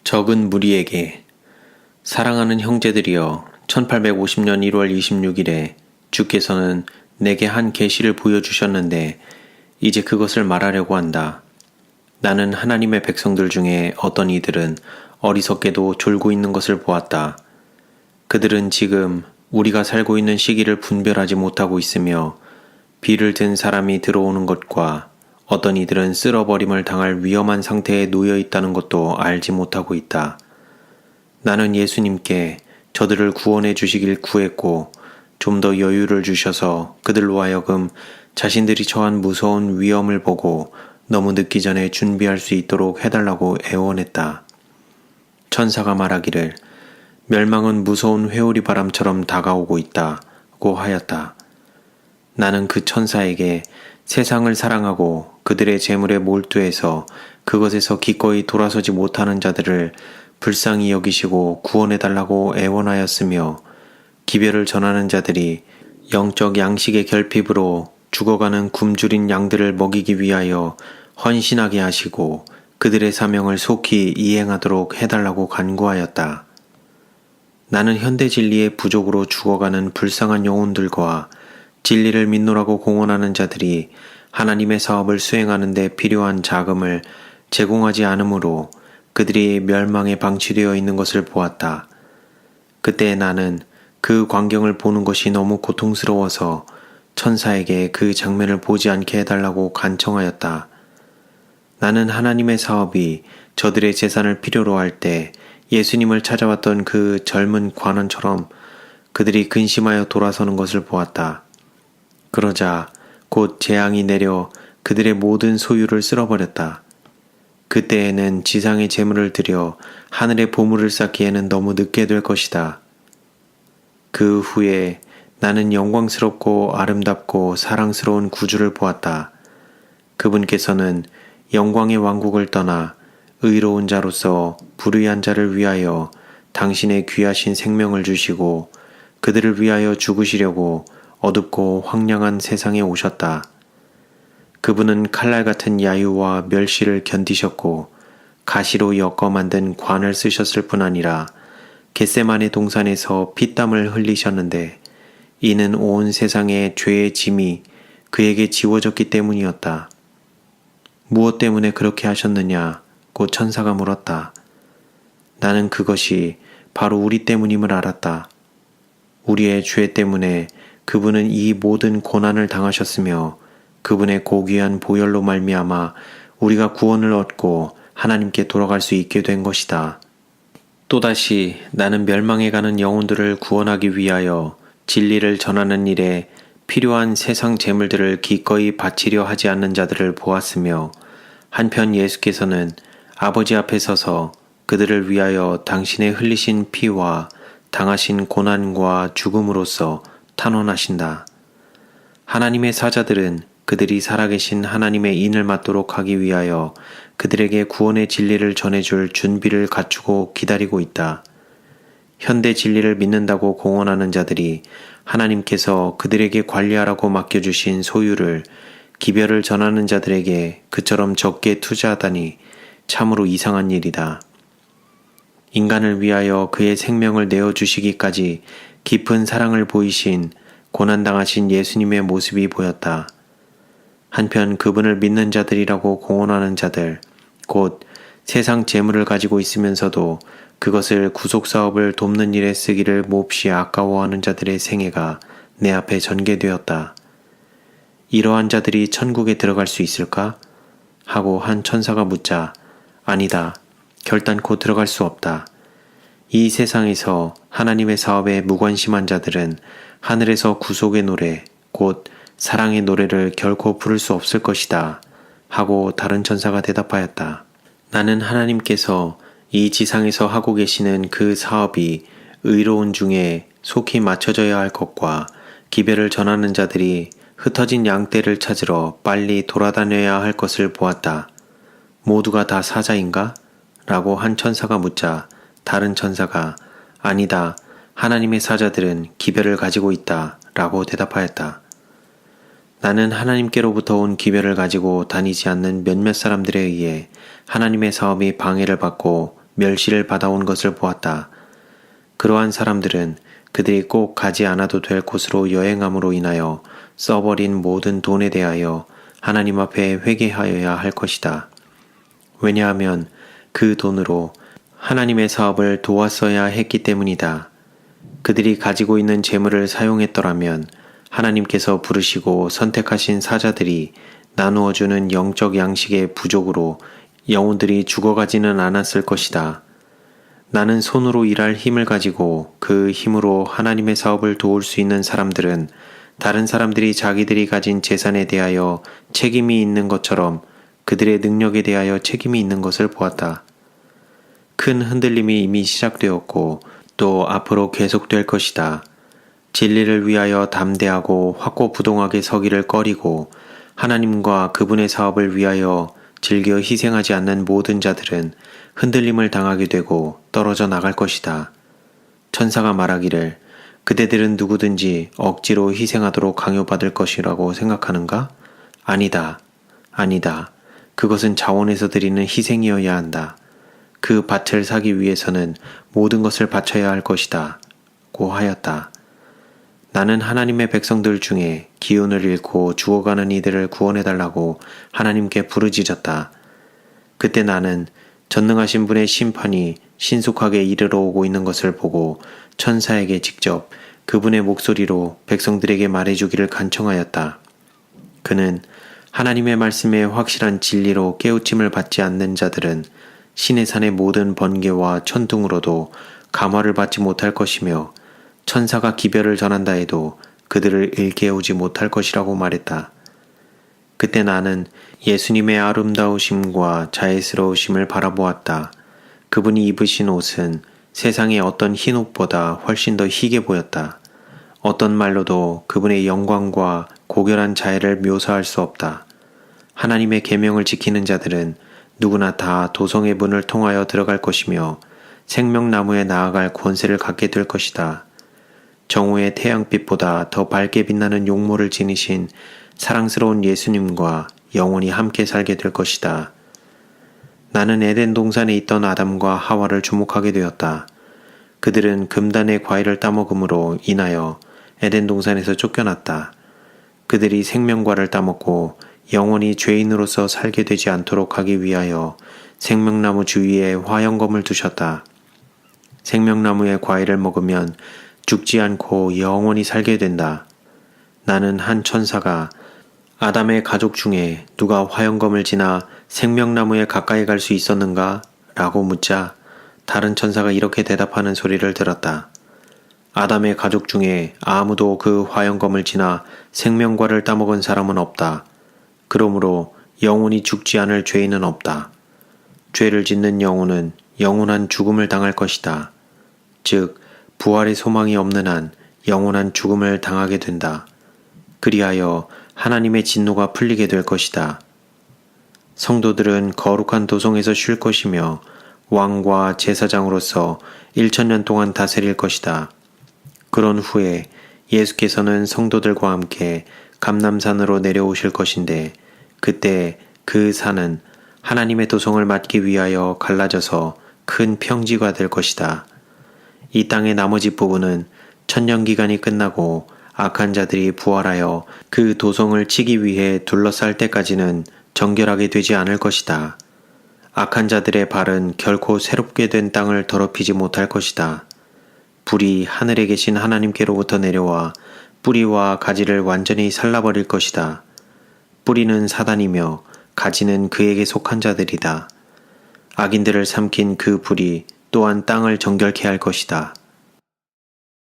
적은 무리에게 사랑하는 형제들이여 1850년 1월 26일에 주께서는 내게 한 계시를 보여주셨는데 이제 그것을 말하려고 한다. 나는 하나님의 백성들 중에 어떤 이들은 어리석게도 졸고 있는 것을 보았다. 그들은 지금 우리가 살고 있는 시기를 분별하지 못하고 있으며 비를 든 사람이 들어오는 것과 어떤 이들은 쓸어버림을 당할 위험한 상태에 놓여 있다는 것도 알지 못하고 있다. 나는 예수님께 저들을 구원해 주시길 구했고 좀 더 여유를 주셔서 그들로 하여금 자신들이 처한 무서운 위험을 보고 너무 늦기 전에 준비할 수 있도록 해달라고 애원했다. 천사가 말하기를 멸망은 무서운 회오리 바람처럼 다가오고 있다고 하였다. 나는 그 천사에게 세상을 사랑하고 그들의 재물에 몰두해서 그것에서 기꺼이 돌아서지 못하는 자들을 불쌍히 여기시고 구원해달라고 애원하였으며 기별을 전하는 자들이 영적 양식의 결핍으로 죽어가는 굶주린 양들을 먹이기 위하여 헌신하게 하시고 그들의 사명을 속히 이행하도록 해달라고 간구하였다. 나는 현대 진리의 부족으로 죽어가는 불쌍한 영혼들과 진리를 믿노라고 공언하는 자들이 하나님의 사업을 수행하는 데 필요한 자금을 제공하지 않으므로 그들이 멸망에 방치되어 있는 것을 보았다. 그때 나는 그 광경을 보는 것이 너무 고통스러워서 천사에게 그 장면을 보지 않게 해달라고 간청하였다. 나는 하나님의 사업이 저들의 재산을 필요로 할 때 예수님을 찾아왔던 그 젊은 관원처럼 그들이 근심하여 돌아서는 것을 보았다. 그러자 곧 재앙이 내려 그들의 모든 소유를 쓸어버렸다. 그때에는 지상의 재물을 들여 하늘의 보물을 쌓기에는 너무 늦게 될 것이다. 그 후에 나는 영광스럽고 아름답고 사랑스러운 구주를 보았다. 그분께서는 영광의 왕국을 떠나 의로운 자로서 불의한 자를 위하여 당신의 귀하신 생명을 주시고 그들을 위하여 죽으시려고 어둡고 황량한 세상에 오셨다. 그분은 칼날 같은 야유와 멸시를 견디셨고 가시로 엮어 만든 관을 쓰셨을 뿐 아니라 겟세마네 동산에서 피땀을 흘리셨는데 이는 온 세상의 죄의 짐이 그에게 지워졌기 때문이었다. 무엇 때문에 그렇게 하셨느냐고 천사가 물었다. 나는 그것이 바로 우리 때문임을 알았다. 우리의 죄 때문에 그분은 이 모든 고난을 당하셨으며 그분의 고귀한 보혈로 말미암아 우리가 구원을 얻고 하나님께 돌아갈 수 있게 된 것이다. 또다시 나는 멸망해 가는 영혼들을 구원하기 위하여 진리를 전하는 일에 필요한 세상 재물들을 기꺼이 바치려 하지 않는 자들을 보았으며 한편 예수께서는 아버지 앞에 서서 그들을 위하여 당신의 흘리신 피와 당하신 고난과 죽음으로써 탄원하신다. 하나님의 사자들은 그들이 살아계신 하나님의 인을 맡도록 하기 위하여 그들에게 구원의 진리를 전해줄 준비를 갖추고 기다리고 있다. 현대 진리를 믿는다고 공언하는 자들이 하나님께서 그들에게 관리하라고 맡겨주신 소유를 기별을 전하는 자들에게 그처럼 적게 투자하다니 참으로 이상한 일이다. 인간을 위하여 그의 생명을 내어주시기까지 깊은 사랑을 보이신 고난당하신 예수님의 모습이 보였다. 한편 그분을 믿는 자들이라고 공언하는 자들, 곧 세상 재물을 가지고 있으면서도 그것을 구속사업을 돕는 일에 쓰기를 몹시 아까워하는 자들의 생애가 내 앞에 전개되었다. 이러한 자들이 천국에 들어갈 수 있을까? 하고 한 천사가 묻자 아니다. 결단코 들어갈 수 없다. 이 세상에서 하나님의 사업에 무관심한 자들은 하늘에서 구속의 노래, 곧 사랑의 노래를 결코 부를 수 없을 것이다. 하고 다른 천사가 대답하였다. 나는 하나님께서 이 지상에서 하고 계시는 그 사업이 의로운 중에 속히 맞춰져야 할 것과 기별을 전하는 자들이 흩어진 양떼를 찾으러 빨리 돌아다녀야 할 것을 보았다. 모두가 다 사자인가? 라고 한 천사가 묻자 다른 천사가 아니다. 하나님의 사자들은 기별을 가지고 있다. 라고 대답하였다. 나는 하나님께로부터 온 기별을 가지고 다니지 않는 몇몇 사람들에 의해 하나님의 사업이 방해를 받고 멸시를 받아온 것을 보았다. 그러한 사람들은 그들이 꼭 가지 않아도 될 곳으로 여행함으로 인하여 써버린 모든 돈에 대하여 하나님 앞에 회개하여야 할 것이다. 왜냐하면 그 돈으로 하나님의 사업을 도왔어야 했기 때문이다. 그들이 가지고 있는 재물을 사용했더라면 하나님께서 부르시고 선택하신 사자들이 나누어주는 영적 양식의 부족으로 영혼들이 죽어가지는 않았을 것이다. 나는 손으로 일할 힘을 가지고 그 힘으로 하나님의 사업을 도울 수 있는 사람들은 다른 사람들이 자기들이 가진 재산에 대하여 책임이 있는 것처럼 그들의 능력에 대하여 책임이 있는 것을 보았다. 큰 흔들림이 이미 시작되었고 또 앞으로 계속될 것이다. 진리를 위하여 담대하고 확고부동하게 서기를 꺼리고 하나님과 그분의 사업을 위하여 즐겨 희생하지 않는 모든 자들은 흔들림을 당하게 되고 떨어져 나갈 것이다. 천사가 말하기를 그대들은 누구든지 억지로 희생하도록 강요받을 것이라고 생각하는가? 아니다. 아니다. 그것은 자원에서 드리는 희생이어야 한다. 그 밭을 사기 위해서는 모든 것을 바쳐야 할 것이다. 고 하였다. 나는 하나님의 백성들 중에 기운을 잃고 죽어가는 이들을 구원해달라고 하나님께 부르짖었다. 그때 나는 전능하신 분의 심판이 신속하게 이르러 오고 있는 것을 보고 천사에게 직접 그분의 목소리로 백성들에게 말해주기를 간청하였다. 그는 하나님의 말씀에 확실한 진리로 깨우침을 받지 않는 자들은 신의 산의 모든 번개와 천둥으로도 감화를 받지 못할 것이며 천사가 기별을 전한다 해도 그들을 일깨우지 못할 것이라고 말했다. 그때 나는 예수님의 아름다우심과 자애스러우심을 바라보았다. 그분이 입으신 옷은 세상의 어떤 흰 옷보다 훨씬 더 희게 보였다. 어떤 말로도 그분의 영광과 고결한 자애를 묘사할 수 없다. 하나님의 계명을 지키는 자들은 누구나 다 도성의 문을 통하여 들어갈 것이며 생명나무에 나아갈 권세를 갖게 될 것이다. 정오의 태양빛보다 더 밝게 빛나는 용모를 지니신 사랑스러운 예수님과 영원히 함께 살게 될 것이다. 나는 에덴 동산에 있던 아담과 하와를 주목하게 되었다. 그들은 금단의 과일을 따먹음으로 인하여 에덴 동산에서 쫓겨났다. 그들이 생명과를 따먹고 영원히 죄인으로서 살게 되지 않도록 하기 위하여 생명나무 주위에 화영검을 두셨다. 생명나무의 과일을 먹으면 죽지 않고 영원히 살게 된다. 나는 한 천사가 아담의 가족 중에 누가 화영검을 지나 생명나무에 가까이 갈 수 있었는가? 라고 묻자 다른 천사가 이렇게 대답하는 소리를 들었다. 아담의 가족 중에 아무도 그 화영검을 지나 생명과를 따먹은 사람은 없다. 그러므로 영원히 죽지 않을 죄인은 없다. 죄를 짓는 영혼은 영원한 죽음을 당할 것이다. 즉 부활의 소망이 없는 한 영원한 죽음을 당하게 된다. 그리하여 하나님의 진노가 풀리게 될 것이다. 성도들은 거룩한 도성에서 쉴 것이며 왕과 제사장으로서 1000년 동안 다스릴 것이다. 그런 후에 예수께서는 성도들과 함께 감람산으로 내려오실 것인데 그때 그 산은 하나님의 도성을 맡기 위하여 갈라져서 큰 평지가 될 것이다. 이 땅의 나머지 부분은 천년기간이 끝나고 악한 자들이 부활하여 그 도성을 치기 위해 둘러쌀 때까지는 정결하게 되지 않을 것이다. 악한 자들의 발은 결코 새롭게 된 땅을 더럽히지 못할 것이다. 불이 하늘에 계신 하나님께로부터 내려와 뿌리와 가지를 완전히 살라버릴 것이다. 뿌리는 사단이며 가지는 그에게 속한 자들이다. 악인들을 삼킨 그 불이 또한 땅을 정결케 할 것이다.